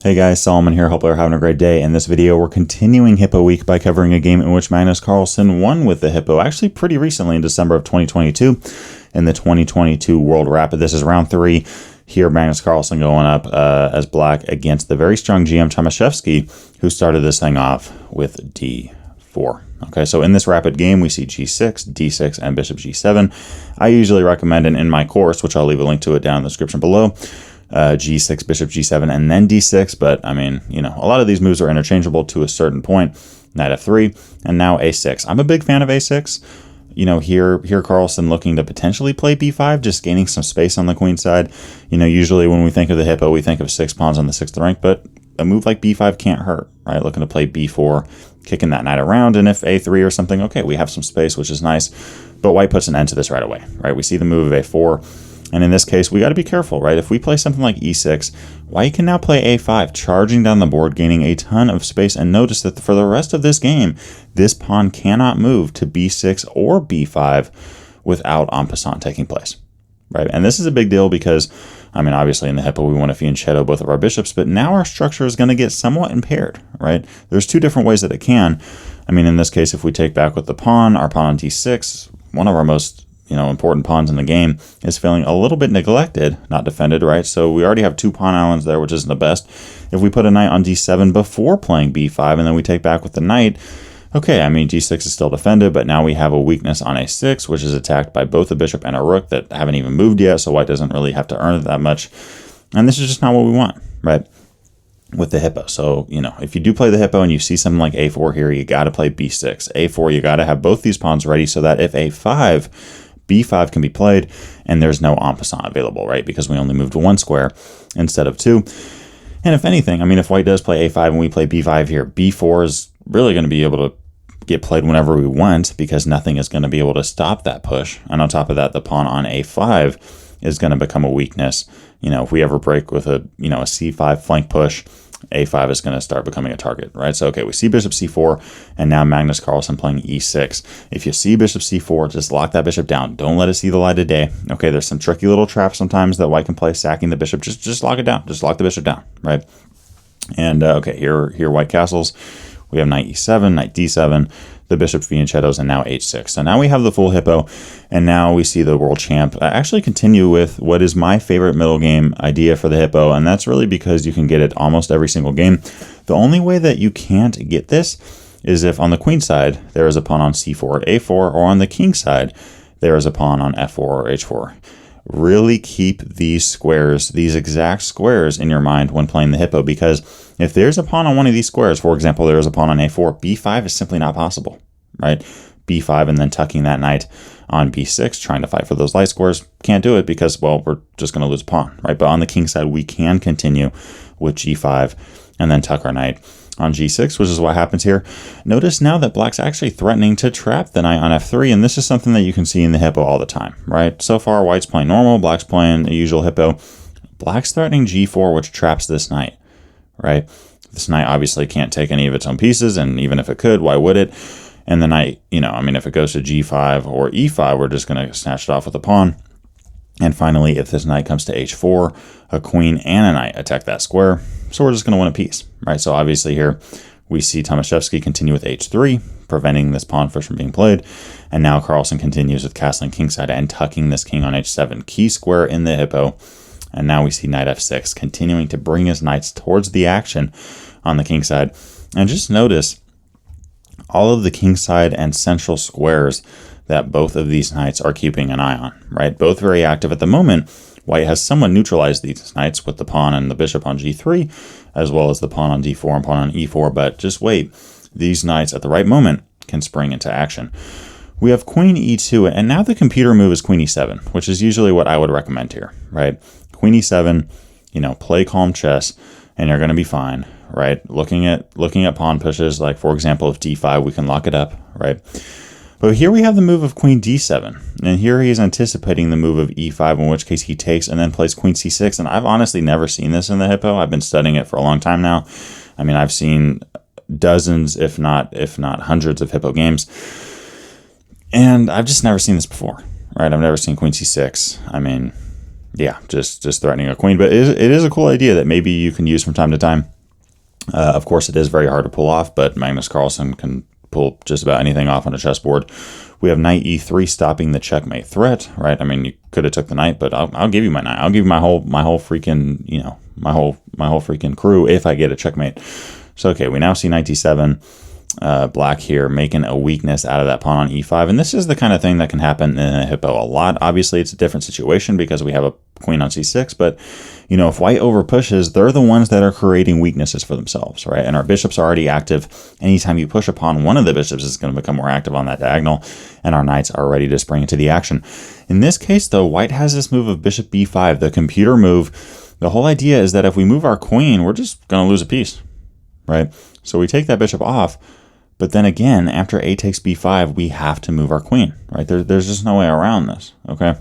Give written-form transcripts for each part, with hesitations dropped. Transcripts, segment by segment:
Hey guys, Solomon here. Hope you're having a great day. In this video, we're continuing Hippo Week by covering a game in which Magnus Carlsen won with the Hippo, actually pretty recently in December of 2022 in the 2022 World Rapid. This is round 3. Here, Magnus Carlsen going up as black against the very strong GM Tomaszewski, who started this thing off with D4. Okay, so in this rapid game, we see G6, D6, and Bishop G7. I usually recommend, and in my course, which I'll leave a link to it down in the description below, G6, Bishop G7, and then D6. But I mean, you know, a lot of these moves are interchangeable to a certain point. Knight F3, and now A6. I'm a big fan of A6. You know, here Carlsen looking to potentially play B5, just gaining some space on the queen side. You know, usually when we think of the Hippo, we think of 6 pawns on the 6th rank, but a move like B5 can't hurt, right? Looking to play B4, kicking that knight around, and if A3 or something, okay, we have some space, which is nice. But white puts an end to this right away, right? We see the move of A4. And in this case, we got to be careful, right? If we play something like E6, white can now play A5, charging down the board, gaining a ton of space. And notice that for the rest of this game, this pawn cannot move to B6 or B5 without en passant taking place, right? And this is a big deal because, I mean, obviously in the Hippo, we want to fianchetto both of our bishops, but now our structure is going to get somewhat impaired, right? There's 2 different ways that it can. I mean, in this case, if we take back with the pawn, our pawn on D6, one of our most important pawns in the game is feeling a little bit neglected, not defended, right? So we already have 2 pawn islands there, which isn't the best. If we put a knight on D7 before playing B5 and then we take back with the knight, okay, I mean, G6 is still defended, but now we have a weakness on A6, which is attacked by both a bishop and a rook that haven't even moved yet, so white doesn't really have to earn it that much. And this is just not what we want, right? With the Hippo. So, you know, if you do play the Hippo and you see something like A4 here, you got to play B6. A4, you got to have both these pawns ready so that if A5, B5 can be played, and there's no en passant available, right? Because we only moved 1 square instead of 2. And if anything, I mean, if white does play A5 and we play B5 here, B4 is really going to be able to get played whenever we want because nothing is going to be able to stop that push. And on top of that, the pawn on A5 is going to become a weakness. You know, if we ever break with a C5 flank push, A5 is going to start becoming a target, right? So, okay, we see Bishop C4, and now Magnus Carlsen playing E6. If you see Bishop C4, just lock that bishop down. Don't let it see the light of day. Okay, there's some tricky little traps sometimes that white can play, sacking the bishop. Just lock it down. Just lock the bishop down, right? And, okay, here white castles. We have knight E7, knight D7, the bishop fianchettos, and now H6. So now we have the full Hippo, and now we see the world champ actually continue with what is my favorite middle game idea for the Hippo, and that's really because you can get it almost every single game. The only way that you can't get this is if on the queen side there is a pawn on C4 or A4, or on the king side there is a pawn on F4 or H4. Really keep these squares, these exact squares in your mind when playing the Hippo, because if there's a pawn on one of these squares, for example, there's a pawn on A4, B5 is simply not possible, right? B5 and then tucking that knight on B6, trying to fight for those light squares, can't do it because, well, we're just going to lose a pawn, right? But on the king side, we can continue with G5 and then tuck our knight on G6, which is what happens here. Notice now that black's actually threatening to trap the knight on F3, and this is something that you can see in the Hippo all the time, right? So far, white's playing normal, black's playing a usual Hippo. Black's threatening G4, which traps this knight, right? This knight obviously can't take any of its own pieces, and even if it could, why would it? And the knight, I mean, if it goes to G5 or E5, we're just going to snatch it off with a pawn. And finally, if this knight comes to H4, a queen and a knight attack that square. So we're just going to win a piece, right? So obviously here we see Tomaszewski continue with H3, preventing this pawn from being played. And now Carlsen continues with castling kingside and tucking this king on H7, key square in the Hippo. And now we see knight F6, continuing to bring his knights towards the action on the king side. And just notice all of the king side and central squares that both of these knights are keeping an eye on, right? Both very active at the moment. White has somewhat neutralized these knights with the pawn and the bishop on G3, as well as the pawn on D4 and pawn on E4, but just wait. These knights at the right moment can spring into action. We have queen E2, and now the computer move is queen E7, which is usually what I would recommend here, right? Queen E7, play calm chess, and you're going to be fine, right? Looking at pawn pushes, like for example, if D5, we can lock it up, right? But here we have the move of queen D7, and here he is anticipating the move of E5, in which case he takes and then plays queen C6, and I've honestly never seen this in the Hippo. I've been studying it for a long time now. I mean, I've seen dozens, if not hundreds of Hippo games, and I've just never seen this before, right? I've never seen queen C6. I mean, yeah, just threatening a queen. But it is a cool idea that maybe you can use from time to time. Of course, it is very hard to pull off, but Magnus Carlsen can pull just about anything off on a chessboard. We have knight e3 stopping the checkmate threat, right? I mean, you could have took the knight, but I'll give you my knight. I'll give you my whole freaking, you know, my whole freaking crew if I get a checkmate. So, okay, we now see knight d7. Black here making a weakness out of that pawn on e5, and this is the kind of thing that can happen in a hippo a lot. Obviously, it's a different situation because we have a queen on c6, but you know, if white over pushes, they're the ones that are creating weaknesses for themselves, right? And our bishops are already active. Anytime you push a pawn, one of the bishops is going to become more active on that diagonal, and our knights are ready to spring into the action. In this case, though, white has this move of bishop b5, the computer move. The whole idea is that if we move our queen, we're just going to lose a piece, right? So we take that bishop off, but then again, after a takes b5, we have to move our queen, right? There's just no way around this, okay?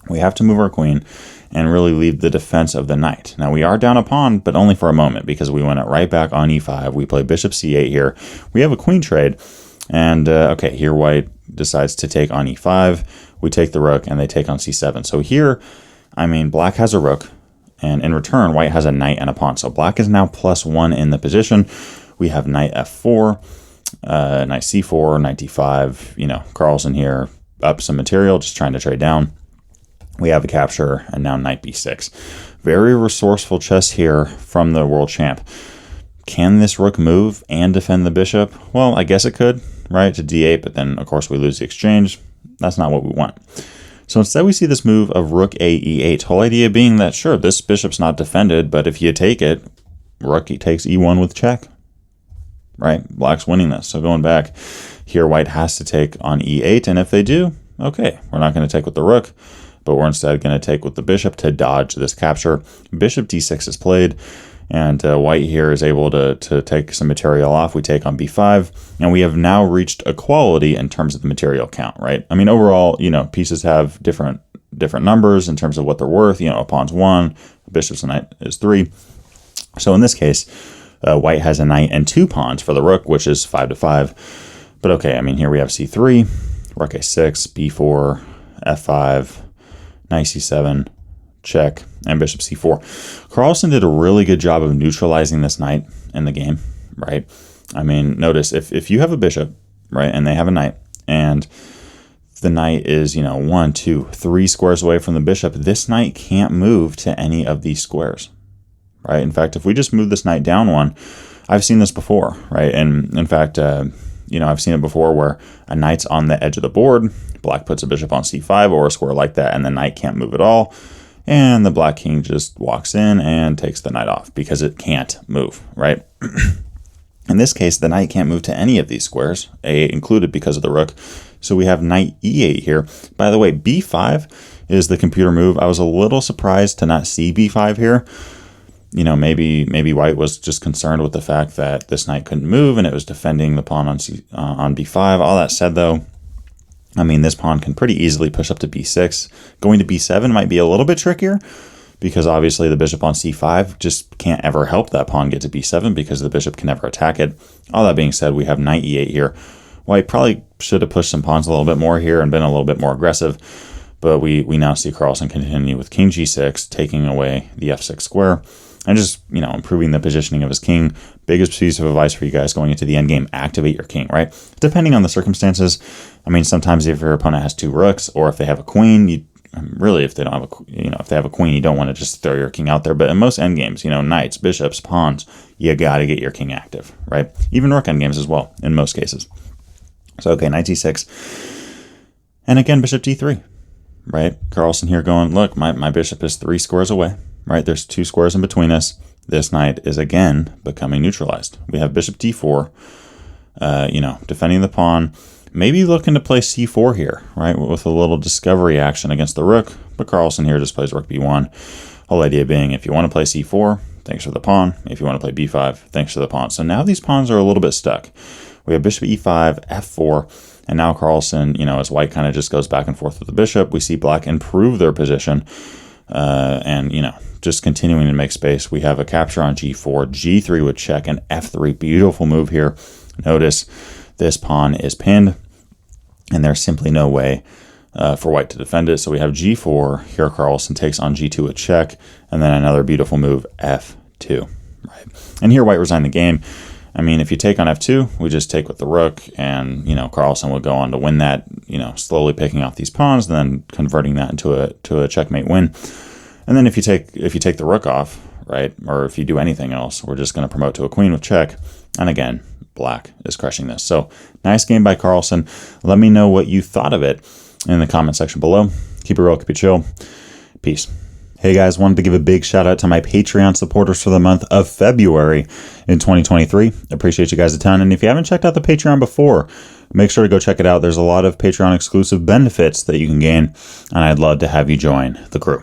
We have to move our queen and really leave the defense of the knight. Now, we are down a pawn, but only for a moment because we went it right back on e5. We play bishop c8 here. We have a queen trade, and okay, here white decides to take on e5. We take the rook, and they take on c7. So here, I mean, black has a rook, and in return, white has a knight and a pawn. So black is now +1 in the position. We have knight f4, knight c4, knight d5. You know, Carlsen here up some material, just trying to trade down. We have a capture, and now knight b6. Very resourceful chess here from the world champ. Can this rook move and defend the bishop? Well, I guess it could, right, to d8, but then, of course, we lose the exchange. That's not what we want. So instead, we see this move of rook a e8. Whole idea being that, sure, this bishop's not defended, but if you take it, rook takes e1 with check, right? Black's winning this. So going back, here white has to take on e8, and if they do, okay, we're not going to take with the rook, but we're instead going to take with the bishop to dodge this capture. Bishop d6 is played, and white here is able to take some material off. We take on b5, and we have now reached equality in terms of the material count, right? I mean, overall, you know, pieces have different numbers in terms of what they're worth. You know, a pawn's 1, a bishop's knight is 3. So in this case, white has a knight and 2 pawns for the rook, which is 5 to 5. But okay, I mean, here we have c3, rook a6, b4, f5, knight c7, check, and bishop c4. Carlsen did a really good job of neutralizing this knight in the game, right? I mean, notice if you have a bishop, right, and they have a knight, and the knight is, you know, 1, 2, 3 squares away from the bishop, this knight can't move to any of these squares, right? In fact, if we just move this knight down 1, I've seen this before, right? And in fact, you know, I've seen it before where a knight's on the edge of the board, black puts a bishop on c5 or a square like that, and the knight can't move at all. And the black king just walks in and takes the knight off because it can't move, right? In this case, the knight can't move to any of these squares, a8 included because of the rook. So we have knight e8 here. By the way, b5 is the computer move. I was a little surprised to not see b5 here. You know, maybe white was just concerned with the fact that this knight couldn't move and it was defending the pawn on b5. All that said, though, I mean, this pawn can pretty easily push up to b6. Going to b7 might be a little bit trickier because obviously the bishop on c5 just can't ever help that pawn get to b7 because the bishop can never attack it. All that being said, we have knight e8 here. White probably should have pushed some pawns a little bit more here and been a little bit more aggressive, but we now see Carlsen continue with king g6, taking away the f6 square. And just, you know, improving the positioning of his king. Biggest piece of advice for you guys going into the endgame, activate your king, right? Depending on the circumstances. I mean, sometimes if your opponent has 2 rooks or if they have a queen, you really, if they don't have a, you know, if they have a queen, you don't want to just throw your king out there. But in most endgames, you know, knights, bishops, pawns, you got to get your king active, right? Even rook endgames as well, in most cases. So, okay, knight d6. And again, bishop d3, right? Carlsen here going, look, my bishop is 3 squares away. Right, there's 2 squares in between us. This knight is again becoming neutralized. We have bishop d4, you know, defending the pawn. Maybe looking to play c4 here, right, with a little discovery action against the rook. But Carlsen here just plays rook b1. Whole idea being, if you want to play c4, thanks for the pawn. If you want to play b5, thanks for the pawn. So now these pawns are a little bit stuck. We have bishop e5, f4, and now Carlsen, you know, as white kind of just goes back and forth with the bishop, we see black improve their position. And, you know, just continuing to make space. We have a capture on g4, g3 with check, and f3. Beautiful move here. Notice this pawn is pinned, and there's simply no way for white to defend it. So we have g4. Here Carlsen takes on g2 a check, and then another beautiful move, f2. Right. And here white resigned the game. I mean, if you take on f2, we just take with the rook, and, you know, Carlsen would go on to win that, you know, slowly picking off these pawns, and then converting that into a checkmate win. And then if you take the rook off, right, or if you do anything else, we're just going to promote to a queen with check. And again, black is crushing this. So nice game by Carlsen. Let me know what you thought of it in the comment section below. Keep it real, keep it chill. Peace. Hey guys, wanted to give a big shout out to my Patreon supporters for the month of February in 2023. Appreciate you guys a ton. And if you haven't checked out the Patreon before, make sure to go check it out. There's a lot of Patreon exclusive benefits that you can gain, and I'd love to have you join the crew.